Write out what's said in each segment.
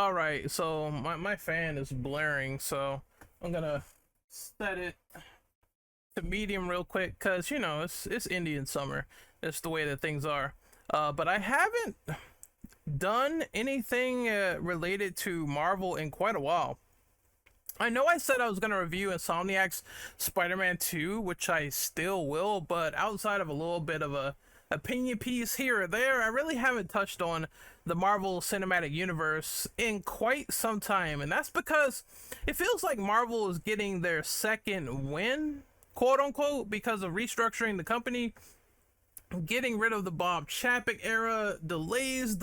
All right, so my fan is blaring, so I'm gonna set it to medium real quick because it's Indian summer. It's the way that things are. But I haven't done anything related to Marvel in quite a while. I know I said I was gonna review Insomniac's Spider-Man 2, which I still will, but outside of a little bit of a opinion piece here or there, I really haven't touched on the Marvel Cinematic Universe in quite some time, and that's because it feels like Marvel is getting their second win, quote unquote, because of restructuring the company, getting rid of the Bob Chapek era, delays,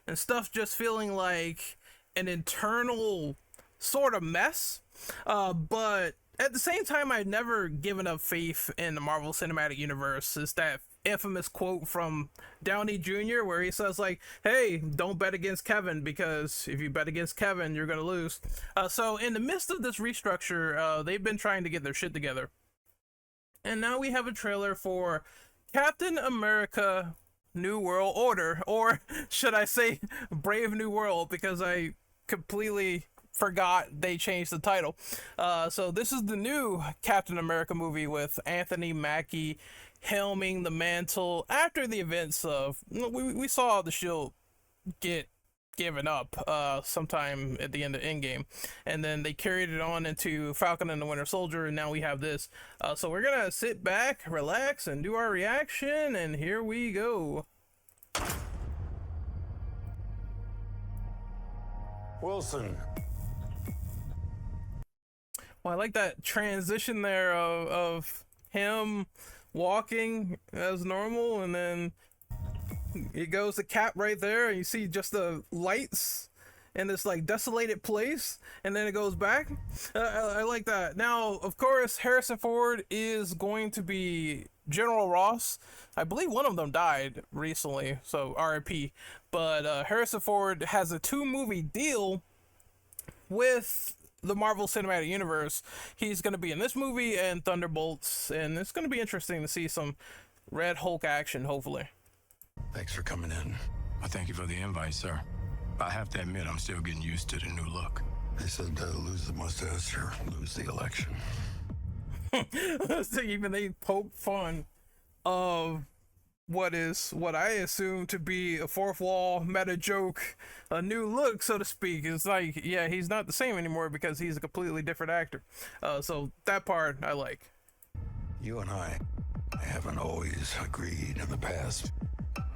and stuff just feeling like an internal sort of mess. But at the same time, I'd never given up faith in the Marvel Cinematic Universe. It's that infamous quote from Downey Jr. where he says like, "Hey, don't bet against Kevin because if you bet against Kevin, you're gonna lose." So in the midst of this restructure, they've been trying to get their shit together, and now we have a trailer for Captain America: New World Order, or should I say, Brave New World, because I completely forgot they changed the title. So this is the new Captain America movie with Anthony Mackie helming the mantle after the events of we saw the Shield get given up sometime at the end of Endgame, and then they carried it on into Falcon and the Winter Soldier, and now we have this. So we're gonna sit back, relax, and do our reaction, and here we go. Wilson. Well, I like that transition there of him walking as normal, and then it goes to Cap right there, and you see just the lights in this like desolated place, and then it goes back. I like that. Now, of course, Harrison Ford is going to be General Ross. I believe one of them died recently, so RIP. But Harrison Ford has a 2-movie deal with the Marvel Cinematic Universe. He's going to be in this movie and Thunderbolts, and it's going to be interesting to see some Red Hulk action, hopefully. Thanks for coming in. I thank you for the invite, sir. I have to admit, I'm still getting used to the new look. They said lose the mustache or lose the election. So even they poke fun of what I assume to be a fourth wall meta joke, a new look, so to speak. It's like, yeah, he's not the same anymore because he's a completely different actor. So that part I like. You and I haven't always agreed in the past,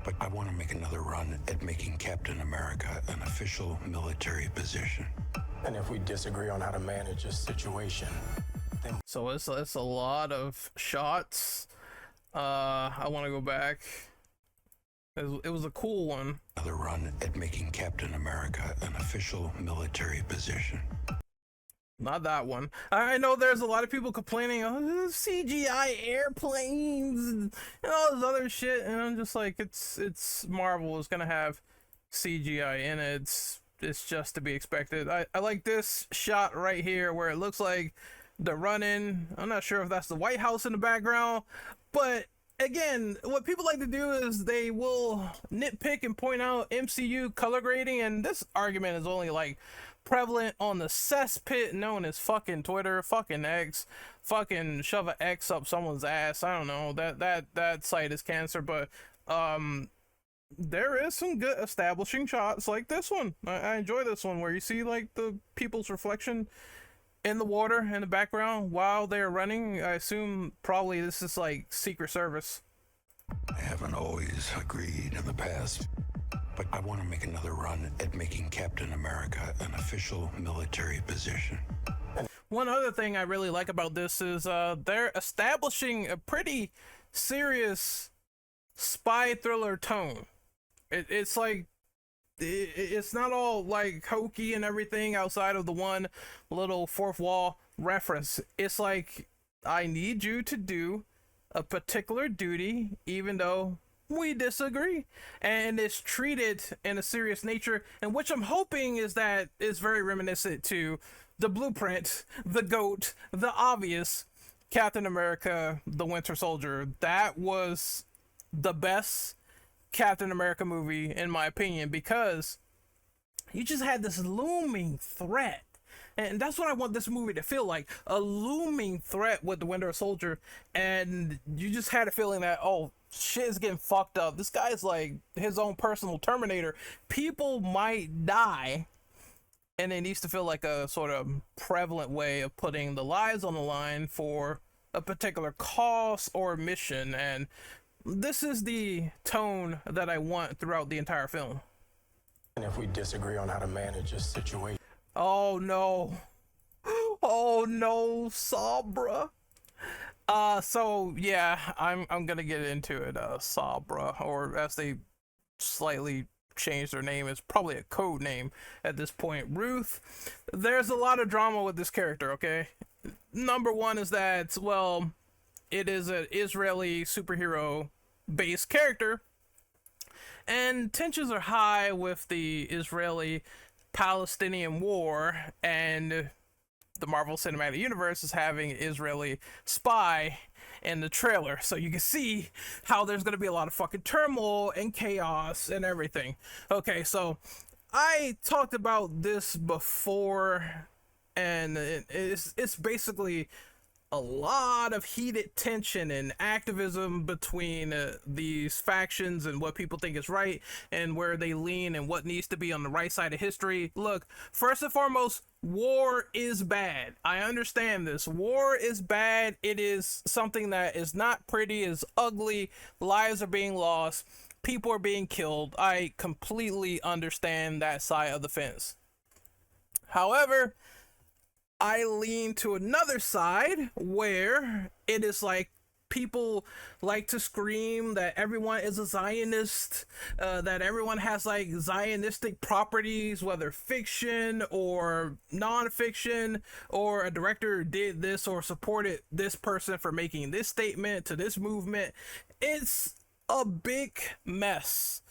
but I want to make another run at making Captain America an official military position. And if we disagree on how to manage a situation, then... So it's a lot of shots. I want to go back. It was a cool one. Another run at making Captain America an official military position. Not that one. I know there's a lot of people complaining, oh, CGI airplanes and all this other shit, and I'm just like, it's Marvel is gonna have CGI in it. It's just to be expected. I like this shot right here where it looks like the run-in. I'm not sure if that's the White House in the background, but again, what people like to do is they will nitpick and point out MCU color grading, and this argument is only like prevalent on the cesspit known as fucking Twitter, fucking X, fucking shove a X up someone's ass. I don't know, that site is cancer, but there is some good establishing shots like this one. I enjoy this one where you see like the people's reflection in the water in the background while they're running. I assume probably this is like Secret Service. I haven't always agreed in the past, but I want to make another run at making Captain America an official military position. One other thing I really like about this is they're establishing a pretty serious spy thriller tone. It's like it's not all like hokey and everything outside of the one little fourth wall reference. It's like, I need you to do a particular duty even though we disagree, and it's treated in a serious nature, and which I'm hoping is that is very reminiscent to the Blueprint, the GOAT, the obvious Captain America, the Winter Soldier. That was the best Captain America movie in my opinion, because You just had this looming threat. And that's what I want this movie to feel like, a looming threat with the Winter Soldier. And you just had a feeling that, oh, shit is getting fucked up. This guy's like his own personal Terminator. People might die. And it needs to feel like a sort of prevalent way of putting the lives on the line for a particular cause or mission. And this is the tone that I want throughout the entire film. And if we disagree on how to manage a situation. Oh no. Oh no, Sabra. So yeah, I'm gonna get into it. Sabra, or as they slightly changed their name, is probably a code name at this point, Ruth. There's a lot of drama with this character, okay? Number one is that, well, it is an Israeli superhero based character, and tensions are high with the Israeli Palestinian war, and the Marvel Cinematic Universe is having an Israeli spy in the trailer, so you can see how there's going to be a lot of fucking turmoil and chaos and everything. Okay, so I talked about this before, and it's basically a lot of heated tension and activism between these factions and what people think is right and where they lean and what needs to be on the right side of history. Look, first and foremost, war is bad. I understand this. War is bad. It is something that is not pretty, is ugly. Lives are being lost. People are being killed. I completely understand that side of the fence. However, I lean to another side where it is like people like to scream that everyone is a Zionist, that everyone has like Zionistic properties, whether fiction or non-fiction, or a director did this or supported this person for making this statement to this movement. It's a big mess.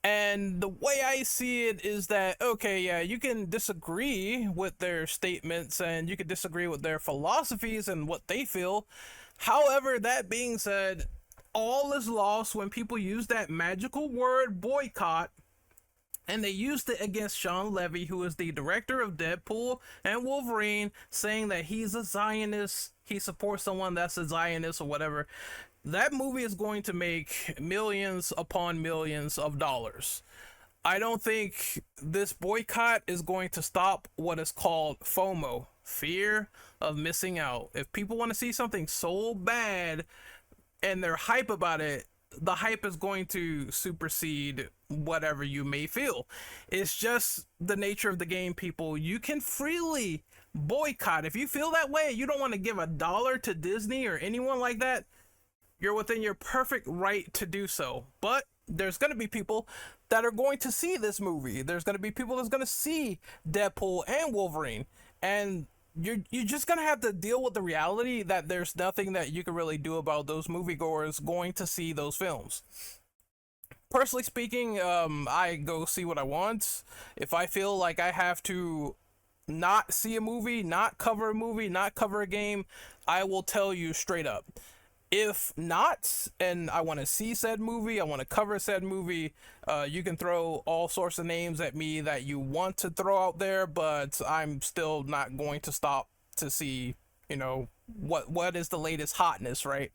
And the way I see it is that, okay, yeah, you can disagree with their statements and you can disagree with their philosophies and what they feel. However, that being said, all is lost when people use that magical word boycott, and they used it against Sean Levy, who is the director of Deadpool and Wolverine, saying that he's a Zionist, he supports someone that's a Zionist or whatever. That movie is going to make millions upon millions of dollars. I don't think this boycott is going to stop what is called FOMO, fear of missing out. If people want to see something so bad and they're hype about it, the hype is going to supersede whatever you may feel. It's just the nature of the game, people. You can freely boycott. If you feel that way, you don't want to give $1 to Disney or anyone like that, you're within your perfect right to do so. But there's going to be people that are going to see this movie. There's going to be people that's going to see Deadpool and Wolverine. And you're just going to have to deal with the reality that there's nothing that you can really do about those moviegoers going to see those films. Personally speaking, I go see what I want. If I feel like I have to not see a movie, not cover a game, I will tell you straight up. If not, and I want to see said movie, I want to cover said movie, you can throw all sorts of names at me that you want to throw out there, but I'm still not going to stop to see, what is the latest hotness, right?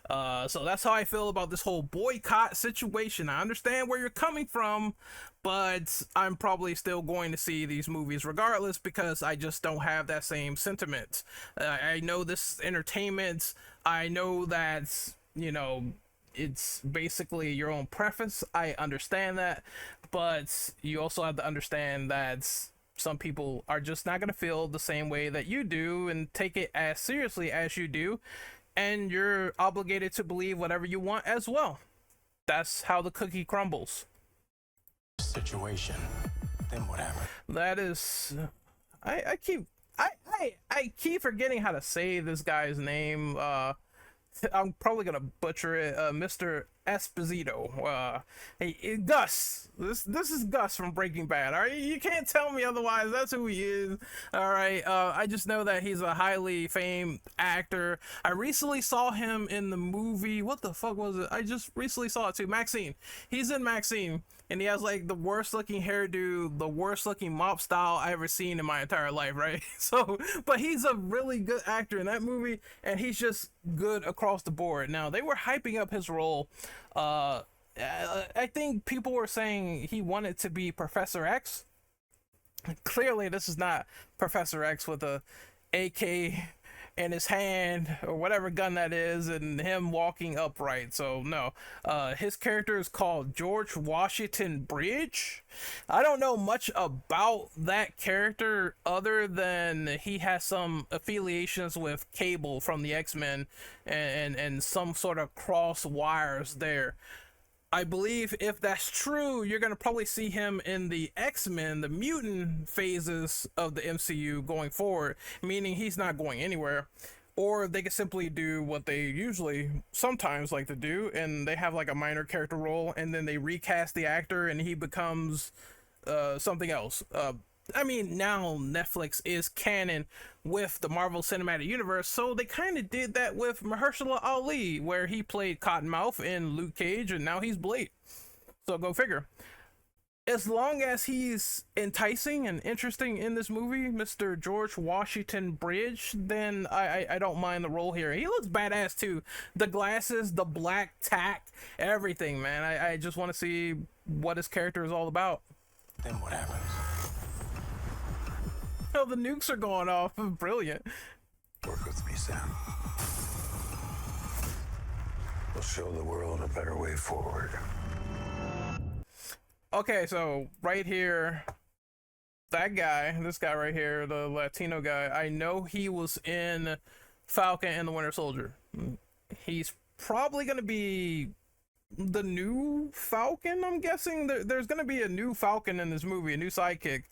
So that's how I feel about this whole boycott situation. I understand where you're coming from, but I'm probably still going to see these movies regardless because I just don't have that same sentiment. I know this is entertainment. I know that, it's basically your own preference. I understand that, but you also have to understand that some people are just not going to feel the same way that you do and take it as seriously as you do, and you're obligated to believe whatever you want as well. That's how the cookie crumbles. Situation. Then what happened? That is, I keep forgetting how to say this guy's name. I'm probably gonna butcher it. Mr. Esposito. Hey, Gus. This is Gus from Breaking Bad. All right, you can't tell me otherwise. That's who he is. All right. I just know that he's a highly famed actor. I recently saw him in the movie. What the fuck was it? I just recently saw it too. Maxine. He's in Maxine. and he has like the worst looking hairdo, the worst looking mop style I ever seen in my entire life, right? So, but he's a really good actor in that movie, and he's just good across the board. Now, they were hyping up his role. I think people were saying he wanted to be Professor X. Clearly, this is not Professor X with a AK in his hand or whatever gun that is, and him walking upright. So no, his character is called George Washington Bridge. I don't know much about that character other than he has some affiliations with Cable from the X-Men, and some sort of cross wires there. I believe if that's true, you're going to probably see him in the X-Men, the mutant phases of the MCU going forward, meaning he's not going anywhere. Or they could simply do what they usually sometimes like to do, and they have like a minor character role, and then they recast the actor and he becomes something else. I mean, now Netflix is canon with the Marvel Cinematic Universe, so they kind of did that with Mahershala Ali, where he played Cottonmouth in Luke Cage, and now he's Blade. So go figure. As long as he's enticing and interesting in this movie, Mr. George Washington Bridge, then I don't mind the role here. He looks badass too. The glasses, the black tack, everything, man. I just want to see what his character is all about. Then what happens? Oh, the nukes are going off. Brilliant. Work with me, Sam. We'll show the world a better way forward. Okay, so right here, that guy, this guy right here, the Latino guy, I know he was in Falcon and the Winter Soldier. He's probably going to be the new Falcon, I'm guessing. There's going to be a new Falcon in this movie, a new sidekick.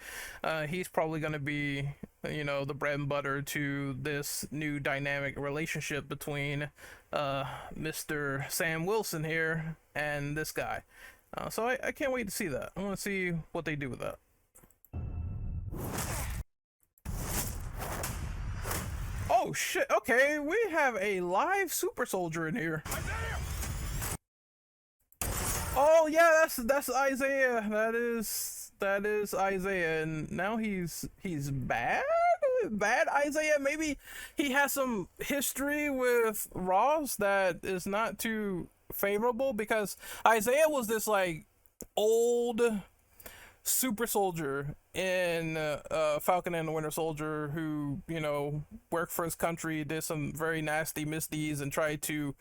He's probably going to be, you know, the bread and butter to this new dynamic relationship between Mr. Sam Wilson here and this guy. So I can't wait to see that. I want to see what they do with that. Oh shit, okay, we have a live super soldier in here. Oh yeah, that's Isaiah. That is Isaiah, and now he's bad Isaiah. Maybe he has some history with Ross that is not too favorable, because Isaiah was this like old super soldier in Falcon and the Winter Soldier who, you know, worked for his country, did some very nasty misdeeds, and tried to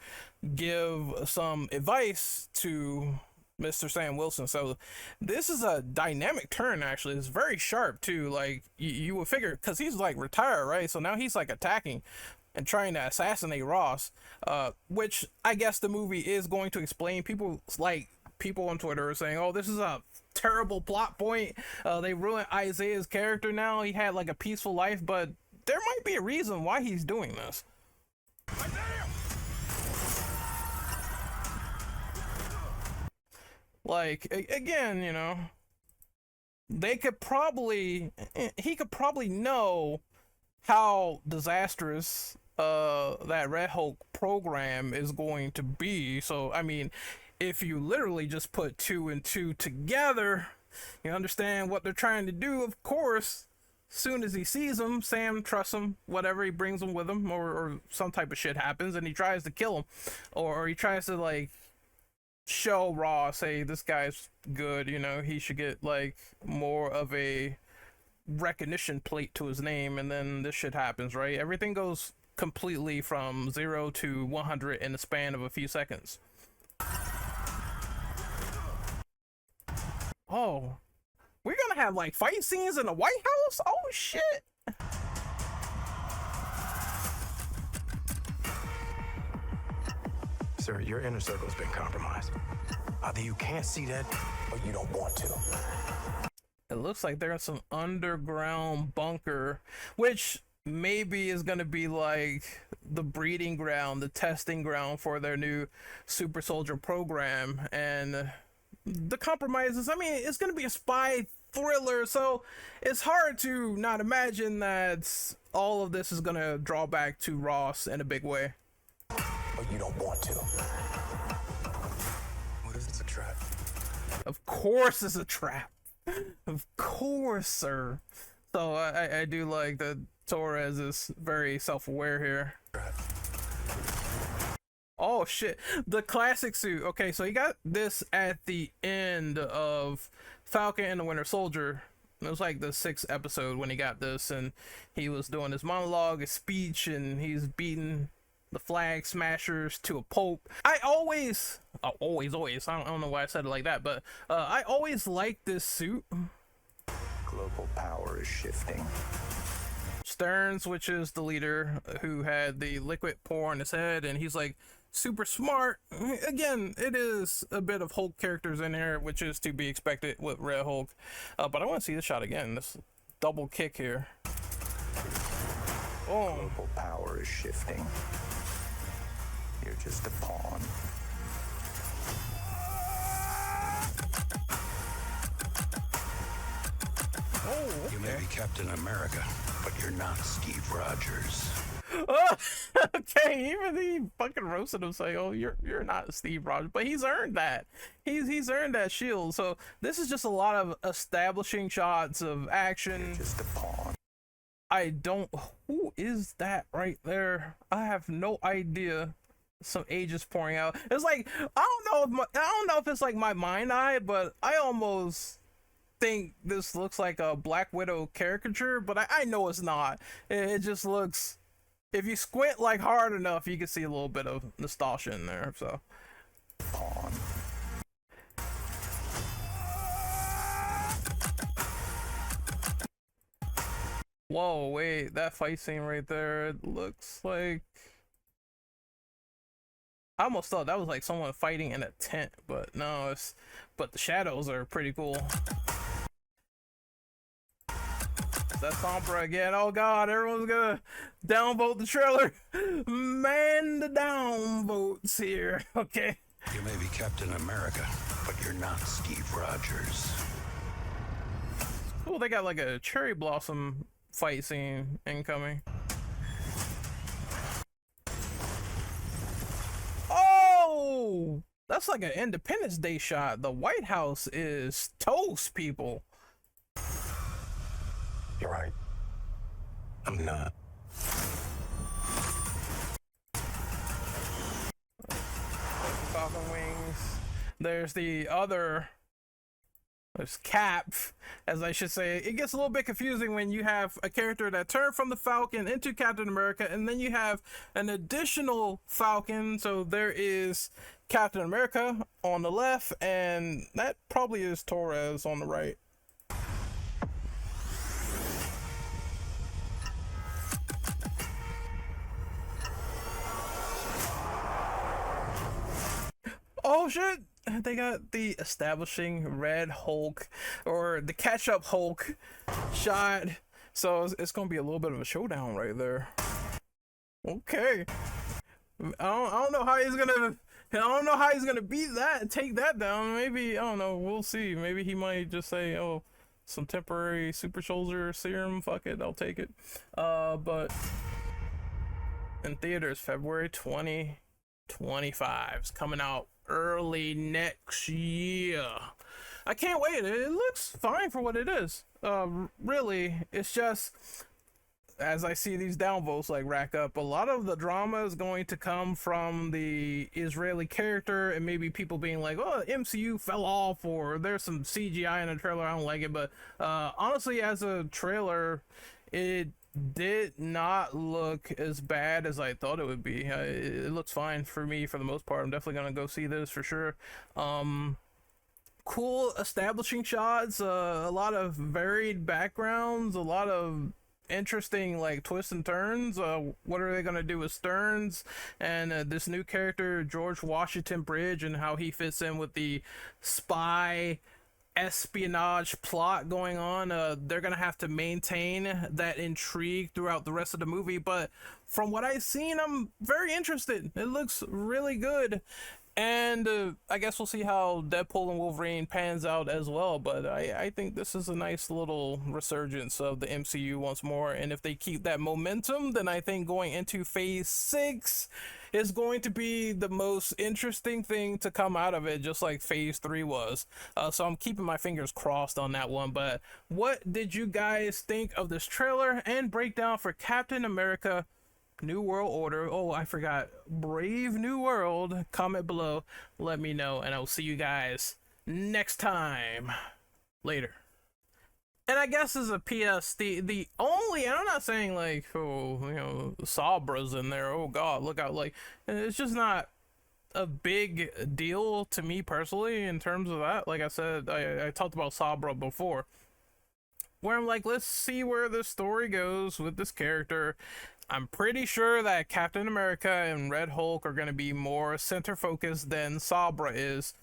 give some advice to Mr. Sam Wilson. So this is a dynamic turn, actually. It's very sharp too. Like you would figure, because he's like retired, right? So now he's like attacking and trying to assassinate Ross, which I guess the movie is going to explain. People on Twitter are saying, oh, this is a terrible plot point. They ruined Isaiah's character now. He had like a peaceful life, but there might be a reason why he's doing this. Like, again, you know, he could probably know how disastrous that Red Hulk program is going to be. So I mean, if you literally just put 2 and 2 together, you understand what they're trying to do. Of course, soon as he sees him, Sam trusts him, whatever, he brings him with him, or some type of shit happens and he tries to kill him, or he tries to like show Ross, hey, this guy's good, you know, he should get like more of a recognition plate to his name, and then this shit happens, right? Everything goes completely from 0 to 100 in the span of a few seconds. Oh, we're gonna have like fight scenes in the White House? Oh shit. Sir, your inner circle's been compromised. Either you can't see that, or you don't want to. It looks like there's some underground bunker, which maybe is going to be like the breeding ground, the testing ground for their new super soldier program. And the compromises, I mean, it's going to be a spy thriller, so it's hard to not imagine that all of this is going to draw back to Ross in a big way. But you don't want to. What if it's a trap? Of course it's a trap. Of course, sir. So I do like that Torres is very self-aware here. Oh shit, the classic suit. Okay, so he got this at the end of Falcon and the Winter Soldier. It was like the 6th episode when he got this, and he was doing his monologue, his speech, and he's beating the Flag Smashers to a pulp. I always, I don't know why I said it like that, but I always liked this suit. Global power is shifting. Stearns, which is the leader who had the liquid pour on his head, and he's like super smart. Again, it is a bit of Hulk characters in here, which is to be expected with Red Hulk. But I want to see this shot again. This double kick here. Oh. Global power is shifting. You're just a pawn. Oh, okay. You may be Captain America, but you're not Steve Rogers. Oh, okay, even he fucking roasted him saying, "Oh, you're not Steve Rogers," but he's earned that. He's earned that shield. So this is just a lot of establishing shots of action. You're just a pawn. I don't. Who is that right there? I have no idea. Some ages pouring out. It's like I don't know if it's like my mind eye, but I almost think this looks like a Black Widow caricature, but I know it's not. It just looks. If you squint like hard enough, you can see a little bit of nostalgia in there. So. Pawn. Whoa, wait, that fight scene right there, it looks like... I almost thought that was like someone fighting in a tent, but no, it's... But the shadows are pretty cool. That's Sombra again. Oh god, everyone's gonna downvote the trailer. Man, the downvotes here. Okay. You may be Captain America, but you're not Steve Rogers. Cool, they got like a cherry blossom fight scene incoming. Oh, that's like an Independence Day shot. The White House is toast, people. You're right. I'm not. Falcon wings. There's the other. There's Cap, as I should say. It gets a little bit confusing when you have a character that turned from the Falcon into Captain America, and then you have an additional Falcon. So there is Captain America on the left, and that probably is Torres on the right. Oh shit! They got the establishing Red Hulk or the catch-up Hulk shot, so it's gonna be a little bit of a showdown right there. Okay, I don't know how he's gonna beat that and take that down. Maybe, I don't know. We'll see. Maybe he might just say, "Oh, some temporary super soldier serum. Fuck it, I'll take it." But in theaters, February 2025 is coming out early next year. I can't wait. It looks fine for what it is. Really, it's just as I see these downvotes like rack up, a lot of the drama is going to come from the Israeli character and maybe people being like, "Oh, MCU fell off," or "There's some CGI in the trailer, I don't like it." But honestly, as a trailer, it did not look as bad as I thought it would be. It looks fine for me for the most part. I'm definitely gonna go see this for sure. Cool establishing shots, a lot of varied backgrounds, a lot of interesting like twists and turns. What are they gonna do with Stearns and this new character George Washington Bridge, and how he fits in with the spy espionage plot going on? They're gonna have to maintain that intrigue throughout the rest of the movie, but from what I've seen, I'm very interested. It looks really good, and I guess we'll see how Deadpool and Wolverine pans out as well. But I think this is a nice little resurgence of the MCU once more, and if they keep that momentum, then I think going into phase 6 is going to be the most interesting thing to come out of it, just like Phase 3 was. So I'm keeping my fingers crossed on that one. But what did you guys think of this trailer and breakdown for Captain America New World Order? Oh, I forgot. Brave New World. Comment below. Let me know, and I'll see you guys next time. Later. And I guess as a PS, the only, and I'm not saying like, oh, you know, Sabra's in there, oh god, look out, like, it's just not a big deal to me personally in terms of that. Like I said, I talked about Sabra before, where I'm like, let's see where this story goes with this character. I'm pretty sure that Captain America and Red Hulk are going to be more center focused than Sabra is.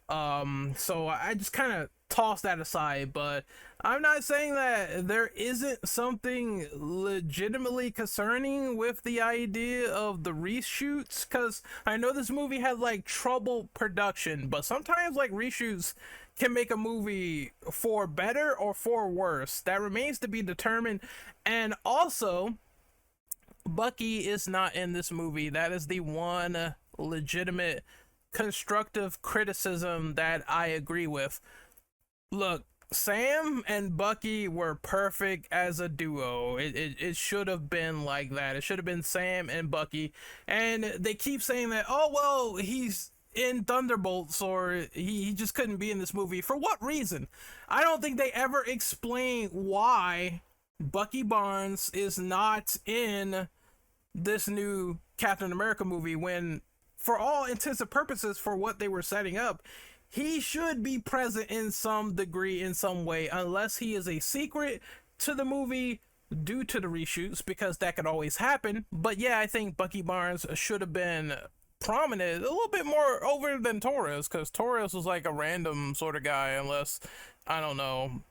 So I just kind of toss that aside, but I'm not saying that there isn't something legitimately concerning with the idea of the reshoots, because I know this movie had like trouble production, but sometimes like reshoots can make a movie for better or for worse. That remains to be determined. And also, Bucky is not in this movie. That is the one legitimate constructive criticism that I agree with. Look, Sam and Bucky were perfect as a duo. It should have been like that. It should have been Sam and Bucky. And they keep saying that, oh, well, he's in Thunderbolts, or he just couldn't be in this movie. For what reason? I don't think they ever explain why Bucky Barnes is not in this new Captain America movie, when, for all intents and purposes, for what they were setting up, he should be present in some degree, in some way, unless he is a secret to the movie due to the reshoots, because that could always happen. But yeah, I think Bucky Barnes should have been prominent a little bit more over than Torres, because Torres was like a random sort of guy, unless, I don't know,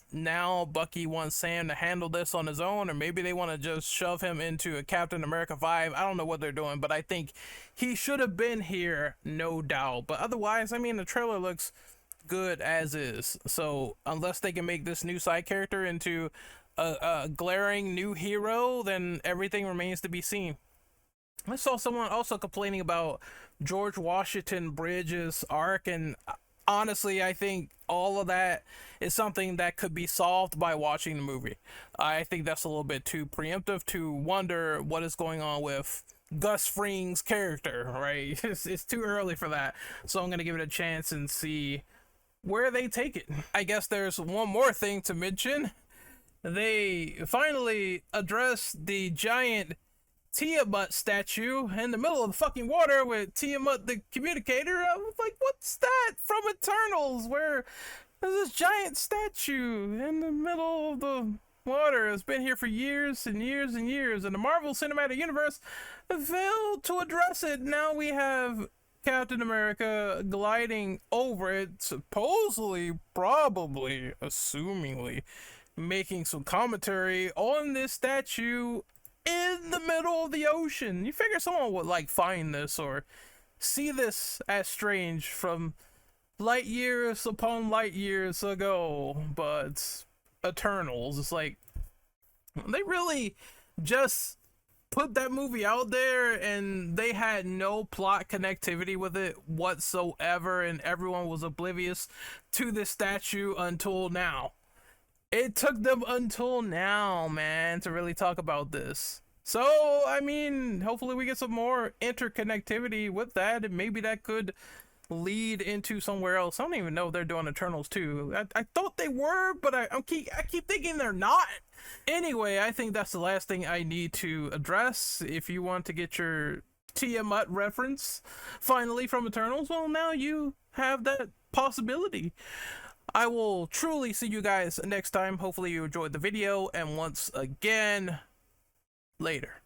now Bucky wants Sam to handle this on his own, or maybe they want to just shove him into a Captain America 5. I don't know what they're doing, but I think he should have been here, no doubt. But otherwise, I mean, the trailer looks good as is. So unless they can make this new side character into a glaring new hero, then everything remains to be seen. I saw someone also complaining about George Washington Bridges' arc, and honestly, I think all of that is something that could be solved by watching the movie. I think that's a little bit too preemptive to wonder what is going on with Gus Fring's character, right? It's too early for that. So I'm going to give it a chance and see where they take it. I guess there's one more thing to mention. They finally addressed the giant Tiamat statue in the middle of the fucking water with Tiamat the communicator. I was like, what's that from Eternals, where there's this giant statue in the middle of the water? It's been here for years and years and years, and the Marvel Cinematic Universe failed to address it. Now we have Captain America gliding over it, supposedly, probably, assumingly, making some commentary on this statue in the middle of the ocean. You figure someone would like find this or see this as strange from light years upon light years ago, but Eternals, it's like they really just put that movie out there and they had no plot connectivity with it whatsoever, and everyone was oblivious to this statue until now. It took them until now, man, to really talk about this. So, I mean, hopefully we get some more interconnectivity with that, and maybe that could lead into somewhere else. I don't even know if they're doing Eternals too. I thought they were, but I keep thinking they're not. Anyway, I think that's the last thing I need to address. If you want to get your Tiamat reference finally from Eternals, well, now you have that possibility. I will truly see you guys next time. Hopefully you enjoyed the video, and once again, later.